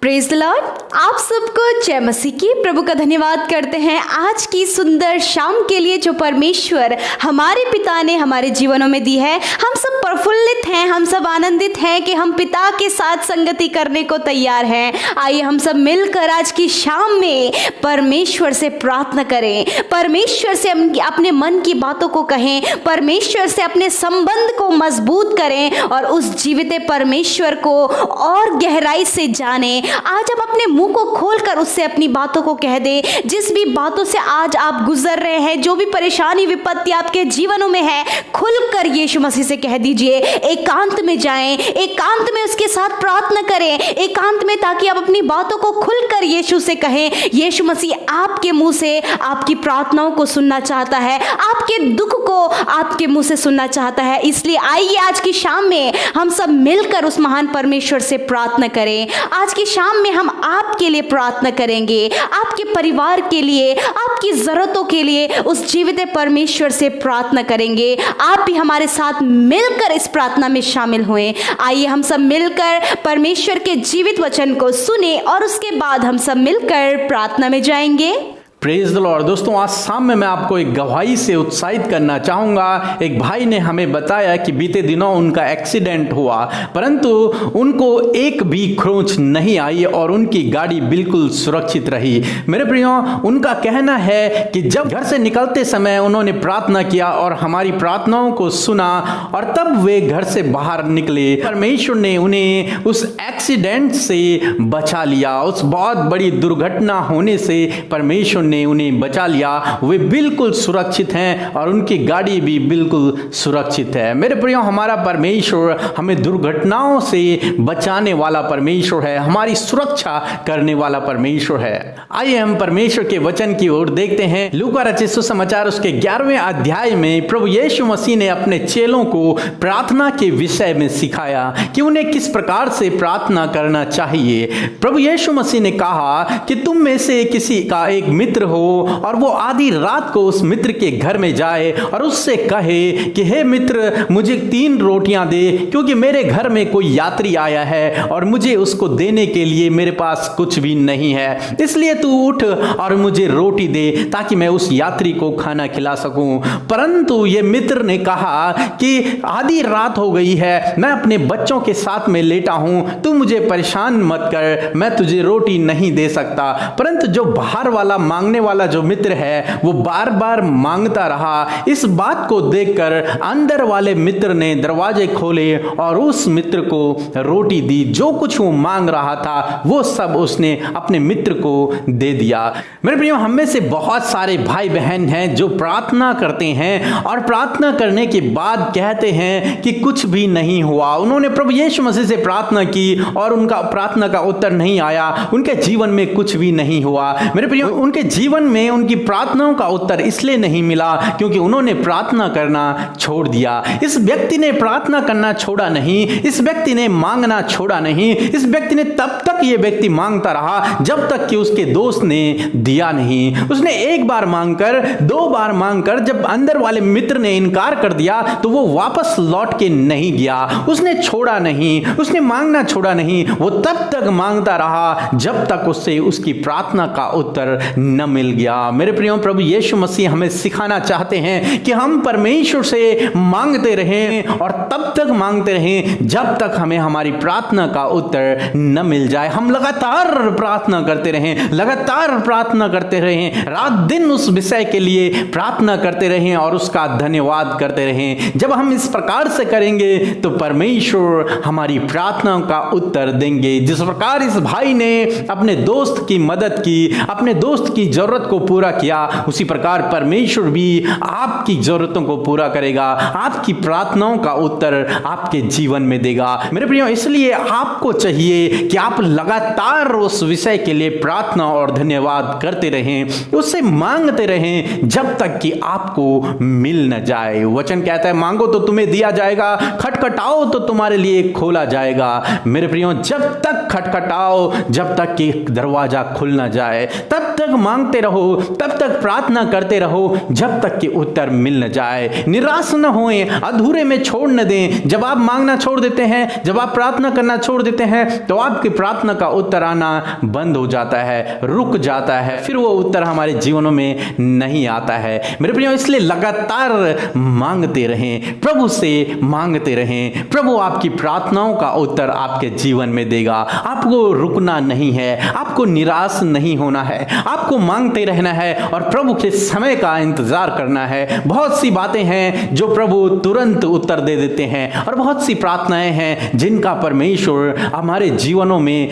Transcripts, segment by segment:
Praise the Lord. आप सबको जय मसीह की। प्रभु का धन्यवाद करते हैं आज की सुंदर शाम के लिए जो परमेश्वर हमारे पिता ने हमारे जीवनों में दी है। हम सब प्रफुल्लित हैं, हम सब आनंदित हैं कि हम पिता के साथ संगति करने को तैयार हैं। आइए हम सब मिलकर आज की शाम में परमेश्वर से प्रार्थना करें, परमेश्वर से अपने मन की बातों को कहें, परमेश्वर से अपने संबंध को मजबूत करें और उस जीवित परमेश्वर को और गहराई से जानें। आज हम अपने मुंह को खोलकर उससे अपनी बातों को कह दें। जिस भी बातों से आज आप गुजर रहे हैं, जो भी परेशानी विपत्ति आपके जीवनों में है, खुलकर यीशु मसीह से कह दीजिए। एकांत में जाएं, एकांत में उसके साथ प्रार्थना करें, एकांत में, ताकि आप अपनी बातों को खुलकर यीशु से कहें। यीशु मसीह आपके मुंह से आपकी प्रार्थनाओं को सुनना चाहता है, आपके दुख को आपके मुंह से सुनना चाहता है। इसलिए आइए आज की शाम में हम सब मिलकर उस महान परमेश्वर से प्रार्थना करें। आज की शाम में हम आपके लिए प्रार्थना करेंगे, आपके परिवार के लिए, आपकी जरूरतों के लिए उस जीवित परमेश्वर से प्रार्थना करेंगे। आप भी हमारे साथ मिलकर इस प्रार्थना में शामिल हुए। आइए हम सब मिलकर परमेश्वर के जीवित वचन को सुने और उसके बाद हम सब मिलकर प्रार्थना में जाएंगे। Praise the Lord. दोस्तों, आज शाम में मैं आपको एक गवाही से उत्साहित करना चाहूँगा। एक भाई ने हमें बताया कि बीते दिनों उनका एक्सीडेंट हुआ, परंतु उनको एक भी खरोंच नहीं आई और उनकी गाड़ी बिल्कुल सुरक्षित रही। मेरे प्रियो, उनका कहना है कि जब घर से निकलते समय उन्होंने प्रार्थना किया और हमारी प्रार्थनाओं को सुना और तब वे घर से बाहर निकले। परमेश्वर ने उन्हें उस एक्सीडेंट से बचा लिया, उस बहुत बड़ी दुर्घटना होने से परमेश्वर ने उन्हें बचा लिया। वे बिल्कुल सुरक्षित हैं और उनकी गाड़ी भी बिल्कुल सुरक्षित है। मेरे प्रियो, हमारा परमेश्वर हमें दुर्घटनाओं से बचाने वाला परमेश्वर है, हमारी सुरक्षा करने वाला परमेश्वर है। आइए हम परमेश्वर के वचन की ओर देखते हैं। लूका रचित सुसमाचार उसके 11वें अध्याय में प्रभु यीशु मसीह ने अपने चेलों को प्रार्थना के विषय में सिखाया कि उन्हें किस प्रकार से प्रार्थना करना चाहिए। प्रभु यीशु मसीह ने कहा कि तुम में से किसी का एक मित्र हो और वो आधी रात को उस मित्र के घर में जाए और उससे कहे कि हे मित्र, मुझे 3 रोटियां दे, क्योंकि मेरे घर में कोई यात्री आया है और मुझे उसको देने के लिए मेरे पास कुछ भी नहीं है, इसलिए तू उठ और मुझे रोटी दे ताकि मैं उस यात्री को खाना खिला सकूं। परंतु ये मित्र ने कहा कि आधी रात हो गई है, मैं अपने बच्चों के साथ में लेटा हूं, तू मुझे परेशान मत कर, मैं तुझे रोटी नहीं दे सकता। परंतु जो बाहर वाला मांगने वाला जो मित्र है वो बार बार मांगता रहा। इस बात को देखकर अंदर वाले मित्र ने दरवाजे खोले और उस मित्र को रोटी दी। जो कुछ वो मांग रहा था वो सब उसने अपने मित्र को दे दिया। मेरे प्रियो, हम में से बहुत सारे भाई बहन हैं जो प्रार्थना करते हैं और प्रार्थना करने के बाद कहते हैं कि कुछ भी नहीं हुआ। उन्होंने प्रभु यीशु मसीह से प्रार्थना की और उनका प्रार्थना का उत्तर नहीं आया, उनके जीवन में कुछ भी नहीं हुआ। मेरे प्रियो, उनके जीवन में उनकी प्रार्थनाओं का उत्तर इसलिए नहीं मिला क्योंकि उन्होंने प्रार्थना करना छोड़ दिया। इस व्यक्ति ने प्रार्थना करना छोड़ा नहीं, इस व्यक्ति ने मांगना छोड़ा नहीं, इस व्यक्ति ने तब तक ये व्यक्ति मांगता रहा जब तक कि उसके दोस्त ने दिया नहीं। उसने एक बार मांगकर, 2 बार मांगकर, जब अंदर वाले मित्र ने इनकार कर दिया तो वो वापस लौट के नहीं गया। उसने छोड़ा नहीं, उसने मांगना छोड़ा नहीं, वो तब तक मांगता रहा जब तक उससे उसकी प्रार्थना का उत्तर न मिल गया। मेरे प्रियो, प्रभु यीशु मसीह हमें सिखाना चाहते हैं कि हम परमेश्वर से मांगते रहें और तब तक मांगते रहें जब तक हमें हमारी प्रार्थना का उत्तर न मिल जाए। हम लगातार प्रार्थना करते रहें, लगातार प्रार्थना करते रहें, रात दिन उस विषय के लिए प्रार्थना करते रहें और उसका धन्यवाद करते रहें। जब हम इस प्रकार से करेंगे तो परमेश्वर हमारी प्रार्थना का उत्तर देंगे। जिस प्रकार इस भाई ने अपने दोस्त की मदद की, अपने दोस्त की जरूरत को पूरा किया, उसी प्रकार परमेश्वर भी आपकी जरूरतों को पूरा करेगा, आपकी प्रार्थनाओं का उत्तर आपके जीवन में देगा। मेरे प्रियो, इसलिए आपको चाहिए कि आप लगातार उस विषय के लिए प्रार्थना और धन्यवाद करते रहें, उससे मांगते रहें जब तक कि आपको मिल न जाए। वचन कहता है, मांगो तो तुम्हें दिया जाएगा, खटखटाओ तो तुम्हारे लिए खोला जाएगा। मेरे प्रियो, जब तक खटखटाओ, जब तक कि दरवाजा खुल न जाए, तब तक मांगते रहो, तब तक प्रार्थना करते रहो जब तक कि उत्तर मिल न जाए। निराश न होएं, अधूरे में छोड़ न दें। जब आप मांगना छोड़ देते हैं, जब आप प्रार्थना करना छोड़ देते हैं, तो आपकी प्रार्थना का उत्तर आना बंद हो जाता है, रुक जाता है, फिर वो उत्तर हमारे जीवनों में नहीं आता है। मेरे प्रियो, इसलिए लगातार मांगते रहें, प्रभु से मांगते रहें। प्रभु आपकी प्रार्थनाओं का उत्तर आपके जीवन में देगा। आपको रुकना नहीं है, आपको निराश नहीं होना है, आपको मांगते रहना है और प्रभु के समय का इंतजार करना है। बहुत सी बातें हैं जो प्रभु तुरंत उत्तर दे देते हैं और बहुत सी प्रार्थनाएं हैं जिनका परमेश्वर हमारे जीवनों में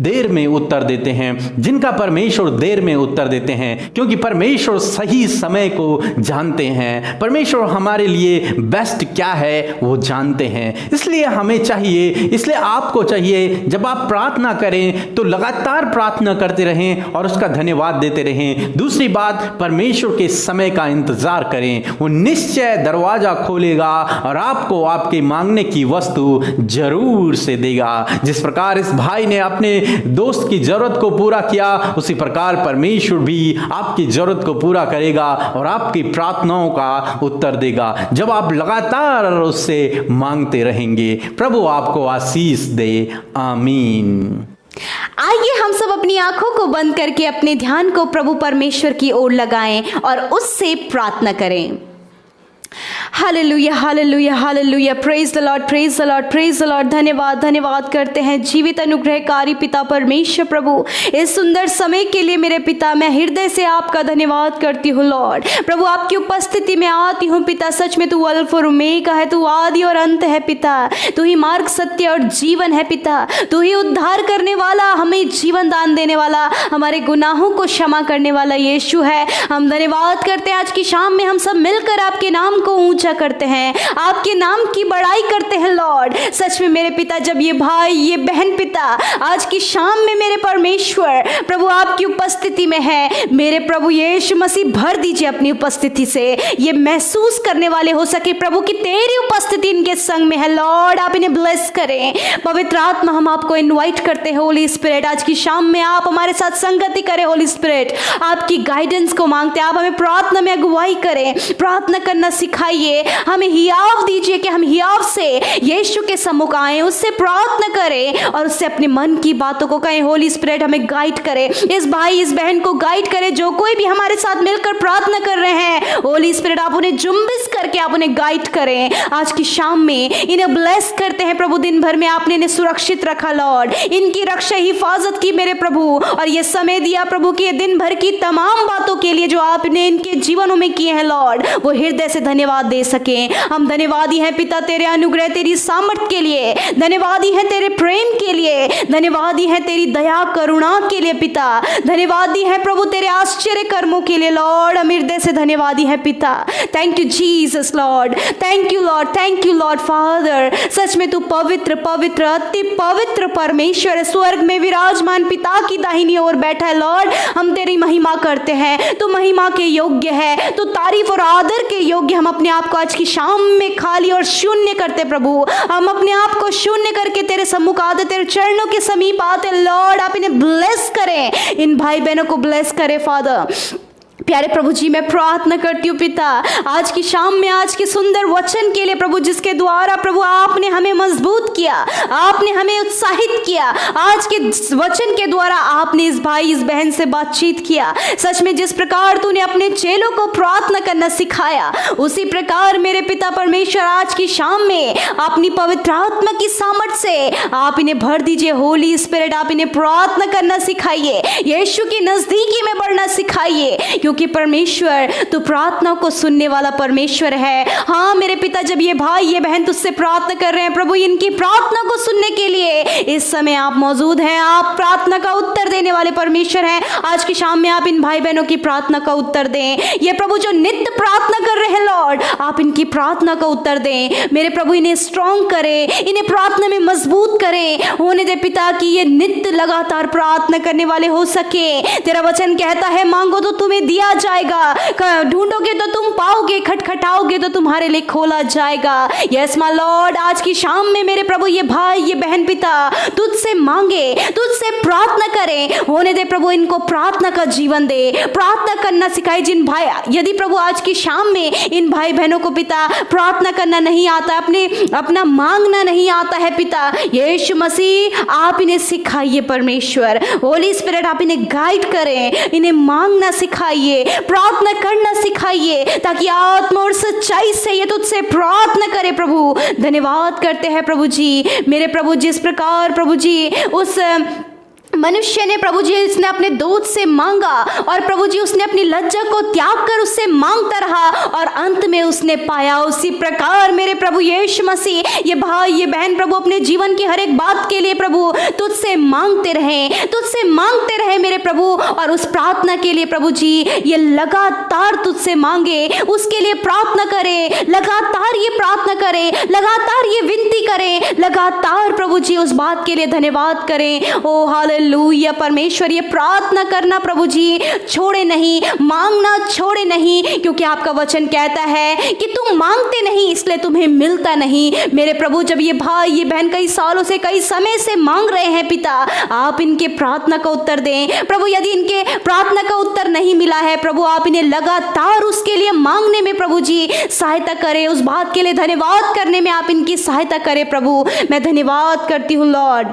देर में उत्तर देते हैं, जिनका परमेश्वर देर में उत्तर देते हैं, क्योंकि परमेश्वर सही समय को जानते हैं। परमेश्वर हमारे लिए बेस्ट क्या है वो जानते हैं। इसलिए हमें चाहिए, इसलिए आपको चाहिए, जब आप प्रार्थना करें तो लगातार प्रार्थना करते रहें और उसका धन्यवाद देते रहें। दूसरी बात, परमेश्वर के समय का इंतजार करें, वो निश्चय दरवाजा खोलेगा और आपको आपके मांगने की वस्तु जरूर से देगा। जिस प्रकार इस भाई ने अपने दोस्त की जरूरत को पूरा किया, उसी प्रकार परमेश्वर भी आपकी जरूरत को पूरा करेगा और आपकी प्रार्थनाओं का उत्तर देगा जब आप लगातार उससे मांगते रहेंगे। प्रभु आपको आशीष दे, आमीन। आइए हम सब अपनी आंखों को बंद करके अपने ध्यान को प्रभु परमेश्वर की ओर लगाएं और उससे प्रार्थना करें। Hallelujah, hallelujah, hallelujah. Praise the Lord, praise the Lord, praise the Lord. धन्यवाद, धन्यवाद करते हैं जीवित अनुग्रहकारी पिता परमेश्वर प्रभु, इस सुंदर समय के लिए मेरे पिता मैं हृदय से आपका धन्यवाद करती हूँ लॉर्ड। प्रभु आपकी उपस्थिति में आती हूँ पिता। सच में तू अल्फा और ओमेगा है, तू आदि और अंत है पिता। तू ही मार्ग, सत्य और जीवन है पिता। तू ही उद्धार करने वाला, हमें जीवन दान देने वाला, हमारे गुनाहों को क्षमा करने वाला यीशु है। हम धन्यवाद करते हैं। आज की शाम में हम सब मिलकर आपके नाम को ऊंचा करते हैं, आपके नाम की बड़ाई करते हैं लॉर्ड। सच में मेरे पिता, जब ये भाई ये बहन पिता आज की शाम में मेरे परमेश्वर प्रभु आपकी उपस्थिति में है, मेरे प्रभु यीशु मसीह भर दीजिए अपनी उपस्थिति से। ये महसूस करने वाले हो सके प्रभु की तेरी उपस्थिति इनके संग में है लॉर्ड। आप इन्हें ब्लेस करें। पवित्र आत्मा, हम आपको इनवाइट करते हैं होली स्पिरिट, आज की शाम में आप हमारे साथ संगति करें होली स्पिरिट। आपकी गाइडेंस को मांगते हैं, आप हमें प्रार्थना में अगुवाई करें, प्रार्थना करना सिखाइए, हमें हियाव दीजिए कि हम हियाव से यीशु के सम्मुख आए, उससे प्रार्थना करें और उससे अपने मन की बातों को कहें। होली स्पिरिट हमें गाइड करें, इस भाई इस बहन को गाइड करें, जो कोई भी हमारे साथ मिलकर प्रार्थना कर रहे हैं। होली स्पिरिट आप उन्हें जुम्बिश करके आप उन्हें गाइड करें। आज की शाम में इन्हें ब्लेस करते हैं प्रभु। दिन भर में आपने इन्हें सुरक्षित रखा लॉर्ड, इनकी रक्षा हिफाजत की मेरे प्रभु, और ये समय दिया प्रभु की दिन भर की तमाम बातों के लिए जो आपने इनके जीवनों में किए हैं लॉर्ड, वो हृदय से धन्यवाद दे सके। हम धन्यवादी हैं पिता तेरे अनुग्रह, तेरी सामर्थ के लिए, धन्यवादी हैं तेरे प्रेम के लिए, धन्यवादी हैं तेरी दया करुणा के लिए पिता, धन्यवादी हैं प्रभु तेरे आश्चर्य कर्मों के लिए लॉर्ड। हम हृदय से धन्यवादी हैं पिता। Thank you Jesus Lord, thank you Lord, thank you Lord Father. सच में तू पवित्र पवित्र अति पवित्र परमेश्वर, स्वर्ग में विराजमान पिता की दाहिनी ओर बैठा है लॉर्ड। हम तेरी महिमा करते हैं, तू महिमा के योग्य है, तू तारीफ और आदर के योग्य। हम अपने आप को आज की शाम में खाली और शून्य करते प्रभु, हम अपने आप को शून्य करके तेरे सम्मुख आते, तेरे चरणों के समीप आते लॉर्ड। आप इन्हें ब्लेस करें, इन भाई बहनों को ब्लेस करें फादर। प्यारे प्रभु जी, मैं प्रार्थना करती हूँ पिता, आज की शाम में आज के सुंदर वचन के लिए प्रभु, जिसके द्वारा प्रभु आपने हमें मजबूत किया, आपने हमें उत्साहित किया। आज के वचन के द्वारा आपने इस भाई इस बहन से बातचीत किया। सच में जिस प्रकार तूने अपने चेलों को प्रार्थना करना सिखाया, उसी प्रकार मेरे पिता परमेश्वर आज की शाम में अपनी पवित्र आत्मा की सामर्थ से आप इन्हें भर दीजिए। होली स्पिरिट आप इन्हें प्रार्थना करना सिखाइए, यीशु की नजदीकी में बढ़ना सिखाइए, क्योंकि परमेश्वर तू प्रार्थना को सुनने वाला परमेश्वर है। हाँ मेरे पिता, जब ये भाई ये बहन तुझसे प्रार्थना कर रहे हैं प्रभु, इनकी प्रार्थना को सुनने के लिए इस समय आप मौजूद हैं। आप प्रार्थना का उत्तर देने वाले परमेश्वर हैं। आज की शाम में आप इन भाई बहनों की प्रार्थना का उत्तर दें। ये प्रभु जो नित्य प्रार्थना कर रहे हैं लॉर्ड, आप इनकी प्रार्थना का उत्तर दें मेरे प्रभु। इन्हें स्ट्रॉन्ग करें, इन्हें प्रार्थना में मजबूत करें। होने दे पिता कि ये नित्य लगातार प्रार्थना करने वाले हो सके। तेरा वचन कहता है, मांगो तो तुम्हें दिया दिया जाएगा। ढूंढोगे तो तुम पाओगे, खटखटाओगे तो तुम्हारे लिए खोला जाएगा। यस माय लॉर्ड, आज की शाम में मेरे प्रभु ये भाई ये बहन पिता तुझसे मांगे, तुझसे प्रार्थना करें। होने दे प्रभु इनको प्रार्थना का जीवन दे, प्रार्थना करना सिखाए। जिन भाई, यदि प्रभु आज की शाम में इन भाई बहनों को पिता प्रार्थना करना नहीं आता, अपना मांगना नहीं आता है पिता, यीशु मसीह आप इन्हें सिखाइए परमेश्वर। होली स्पिरिट आप इन्हें गाइड करें, इन्हें मांगना सिखाइए, प्रार्थना करना सिखाइए, ताकि आत्मा और सच्चाई से ये तुझसे प्रार्थना करे। प्रभु धन्यवाद करते हैं प्रभु जी। मेरे प्रभु जिस प्रकार प्रभु जी उस मनुष्य ने प्रभु जी इसने अपने दूत से मांगा और प्रभु जी उसने अपनी लज्जा को त्याग कर उससे मांगता रहा और अंत में उसने पाया, उसी प्रकार मेरे प्रभु यीशु मसीह ये भाई ये बहन प्रभु अपने जीवन की हर एक बात के लिए प्रभु तुझसे मांगते रहे मेरे प्रभु। और उस प्रार्थना के लिए प्रभु जी ये लगातार तुझसे मांगे, उसके लिए प्रार्थना करे, लगातार ये प्रार्थना करे, लगातार ये विनती करे, लगातार प्रभु जी उस बात के लिए धन्यवाद करें। ओ हालेलुया परमेश्वर, ये प्रार्थना करना प्रभु जी छोड़े नहीं, मांगना छोड़े नहीं, क्योंकि आपका वचन कहता है कि तुम मांगते नहीं इसलिए तुम्हें मिलता नहीं। मेरे प्रभु जब ये भाई ये बहन कई सालों से कई समय से मांग रहे हैं पिता, आप इनके प्रार्थना का उत्तर दें प्रभु। यदि इनके प्रार्थना का उत्तर नहीं मिला है प्रभु, आप इन्हें लगातार उसके लिए मांगने में प्रभु जी सहायता करें, उस बात के लिए धन्यवाद करने में आप इनकी सहायता करें प्रभु। मैं धन्यवाद करती हूँ लॉर्ड,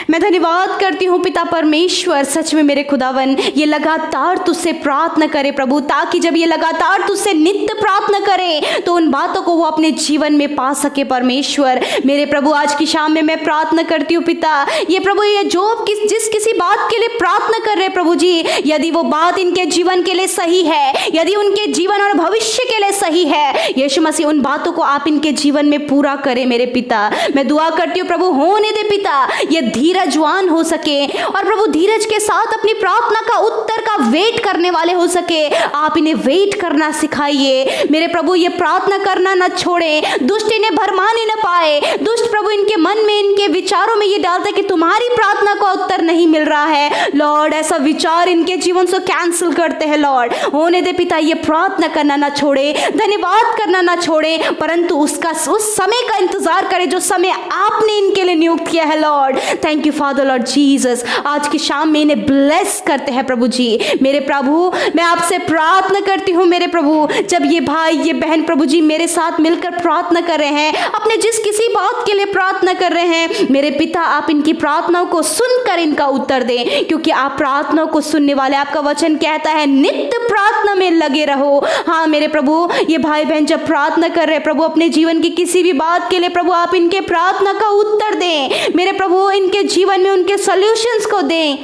मैं धन्यवाद करती हूँ पिता परमेश्वर। सच में मेरे खुदावन ये लगातार तुझसे प्रार्थना करे प्रभु, ताकि जब ये लगातार तुझसे नित्य प्रार्थना करे तो उन बातों को वो अपने जीवन में पा सके परमेश्वर। मेरे प्रभु आज की शाम में मैं प्रार्थना करती हूँ पिता, ये प्रभु ये जो जिस किसी बात के लिए प्रार्थना कर रहे प्रभु जी, यदि वो बात इनके जीवन के लिए सही है, यदि उनके जीवन और भविष्य के लिए सही है, यीशु मसीह उन बातों को आप इनके जीवन में पूरा करें मेरे पिता। मैं दुआ करती हूँ प्रभु होने दे पिता ये धीरजवान हो सके और प्रभु धीरज के साथ अपनी प्रार्थना का उत्तर का वेट करने वाले हो सके। आप इन्हें वेट करना सिखाइए मेरे प्रभु, ये प्रार्थना करना न छोड़े, दुष्ट इन्हें भरमाने न पाए। दुष्ट प्रभु इनके मन में इनके विचारों में ये डालता है कि तुम्हारी प्रार्थना का उत्तर नहीं मिल रहा है लॉर्ड, ऐसा विचार इनके जीवन से कैंसिल करते हैं लॉर्ड। होने दे पिता ये प्रार्थना करना ना छोड़े, धन्यवाद करना ना छोड़े, परंतु उसका उस समय का इंतजार करे जो समय आपने इनके लिए नियुक्त किया है Lord. Thank you Father Lord Jesus. आज की शाम में इन्हें ब्लेस करते हैं प्रभु जी। मेरे प्रभु मैं आपसे प्रार्थना करती हूँ मेरे प्रभु, जब ये भाई ये बहन प्रभु जी मेरे साथ मिलकर प्रार्थना कर रहे हैं, अपने जिस किसी बात के लिए प्रार्थना कर रहे हैं मेरे पिता, आप इनकी प्रार्थनाओं को सुनकर इनका उत्तर दें, क्योंकि आप प्रार्थनाओं को सुनने वाले। आपका वचन कहता है नित्य प्रार्थना में लगे रहो। हाँ मेरे प्रभु ये भाई बहन जब प्रार्थना कर रहे प्रभु अपने जीवन की किसी भी बात के लिए प्रभु, आप इनके प्रार्थना का उत्तर दें मेरे प्रभु, इनके जीवन में उनके सॉल्यूशंस को दें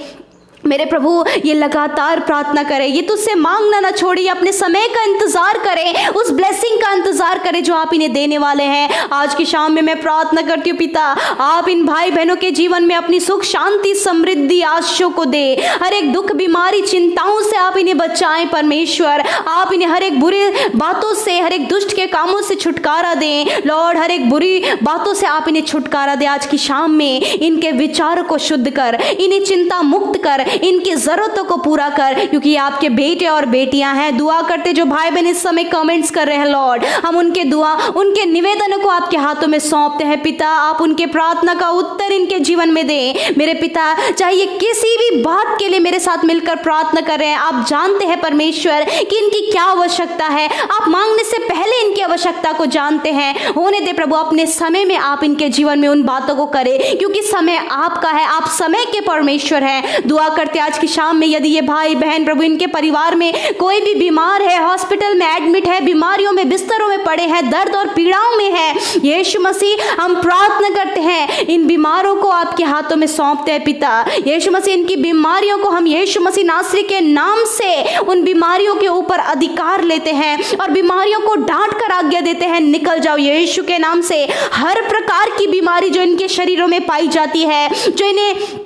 मेरे प्रभु। ये लगातार प्रार्थना करें, ये तुझसे मांगना ना छोड़िए, अपने समय का इंतजार करें, उस ब्लेसिंग का इंतजार करें जो आप इन्हें देने वाले हैं। आज की शाम में मैं प्रार्थना करती हूँ पिता, आप इन भाई बहनों के जीवन में अपनी सुख शांति समृद्धि आशीषों को दे, हर एक दुख बीमारी चिंताओं से आप इन्हें बचाएं परमेश्वर। आप इन्हें हर एक बुरी बातों से, हर एक दुष्ट के कामों से छुटकारा दें लॉर्ड, हर एक बुरी बातों से आप इन्हें छुटकारा दें। आज की शाम में इनके विचारों को शुद्ध कर, इन्हें चिंता मुक्त कर, इनकी जरूरतों को पूरा कर, क्योंकि ये आपके बेटे और बेटियां हैं। दुआ करते जो भाई बहन इस समय कमेंट्स कर रहे हैं लॉर्ड, हम उनके दुआ उनके निवेदनों को आपके हाथों में सौंपते हैं पिता। आप उनके प्रार्थना का उत्तर इनके जीवन में दें मेरे पिता। चाहे किसी भी बात के लिए मेरे साथ मिलकर प्रार्थना कर रहे हैं, आप जानते हैं परमेश्वर कि इनकी क्या आवश्यकता है, आप मांगने से पहले इनकी आवश्यकता को जानते हैं। होने दे प्रभु अपने समय में आप इनके जीवन में उन बातों को करें, क्योंकि समय आपका है, आप समय के परमेश्वर हैं। दुआ करते आज की शाम में यदि ये भाई बहन प्रभु इनके परिवार में कोई भी बीमार है, हॉस्पिटल में एडमिट है, बीमारियों में बिस्तरों में पड़े हैं, दर्द और पीड़ाओं में है, यीशु मसीह हम प्रार्थना करते हैं इन बीमारों को आपके हाथों में सौंपते हैं पिता। यीशु मसीह इनकी बीमारियों को हम यीशु मसीह नासरी के नाम से उन बीमारियों के ऊपर अधिकार लेते हैं और बीमारियों को डांट कर आज्ञा देते हैं, निकल जाओ यीशु के नाम से। हर प्रकार की बीमारी जो इनके शरीरों में पाई जाती है, जो इन्हें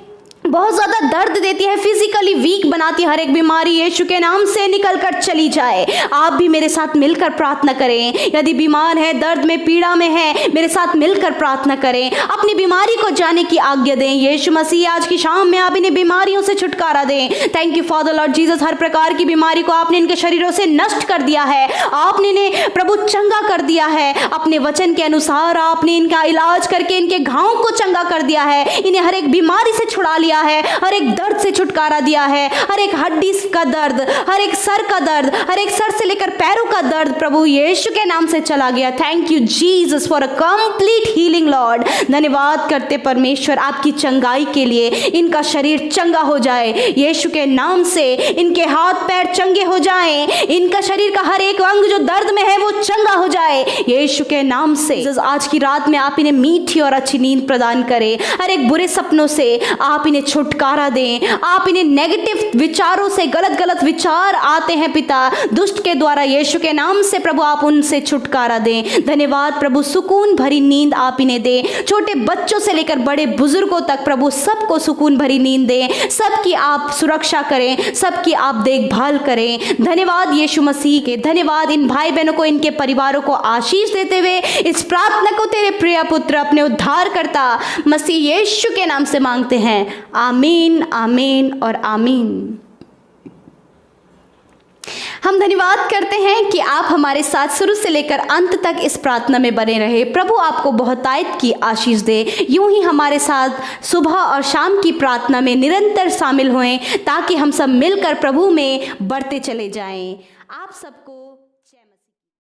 बहुत ज़्यादा दर्द देती है, फिजिकली वीक बनाती है, हर एक बीमारी यीशु के नाम से निकल कर चली जाए। आप भी मेरे साथ मिलकर प्रार्थना करें। यदि बीमार है, दर्द में, पीड़ा में है, मेरे साथ मिलकर प्रार्थना करें। अपनी बीमारी को जाने की आज्ञा दें। यीशु मसीह आज की शाम में आप इन्हें बीमारियों से छुटकारा दें। Thank you Father Lord Jesus, हर प्रकार की बीमारी को आपने इनके शरीरों से नष्ट कर दिया है। आपने इन्हें प्रभु चंगा कर दिया है। अपने वचन के अनुसार आपने इनका इलाज करके इनके घावों को चंगा कर दिया है। इन्हें हर एक बीमारी से छुड़ा लिया है, हर एक दर्द से छुटकारा दिया है। हर एक हड्डी का दर्द, हर एक सर का दर्द, हर एक सर से लेकर पैरों का दर्द प्रभु यीशु के नाम से चला गया। Thank you Jesus for a complete healing Lord. धन्यवाद करते परमेश्वर आपकी चंगाई के लिए। इनका शरीर चंगा हो जाए यीशु के नाम से। इनके हाथ पैर चंगे हो जाएं। इनका शरीर का हर एक अंग जो दर्द में है वो चंगा हो जाए यीशु के नाम से। आज की रात में आप इन्हें मीठी और अच्छी नींद प्रदान करें। हर एक बुरे सपनों से आप इन्हें छुटकारा दें। आप इन्हें नेगेटिव विचारों से, गलत विचार आते हैं पिता दुष्ट के द्वारा, यीशु के नाम से प्रभु आप उनसे छुटकारा दें। धन्यवाद प्रभु, सुकून भरी नींद आप इन्हें दें। छोटे बच्चों से लेकर बड़े बुजुर्गों तक प्रभु सबको सुकून भरी नींद दें। सबकी आप सुरक्षा करें, सबकी आप देखभाल करें। धन्यवाद यीशु मसीह के। धन्यवाद इन भाई बहनों को, इनके परिवारों को आशीष देते हुए इस प्रार्थना को तेरे प्रिय पुत्र अपने उद्धारकर्ता मसीह यीशु के नाम से मांगते हैं। आमीन, आमीन और आमीन। हम धन्यवाद करते हैं कि आप हमारे साथ शुरू से लेकर अंत तक इस प्रार्थना में बने रहे। प्रभु आपको बहुतायत की आशीष दे। यूं ही हमारे साथ सुबह और शाम की प्रार्थना में निरंतर शामिल होएं ताकि हम सब मिलकर प्रभु में बढ़ते चले जाएं। आप सबको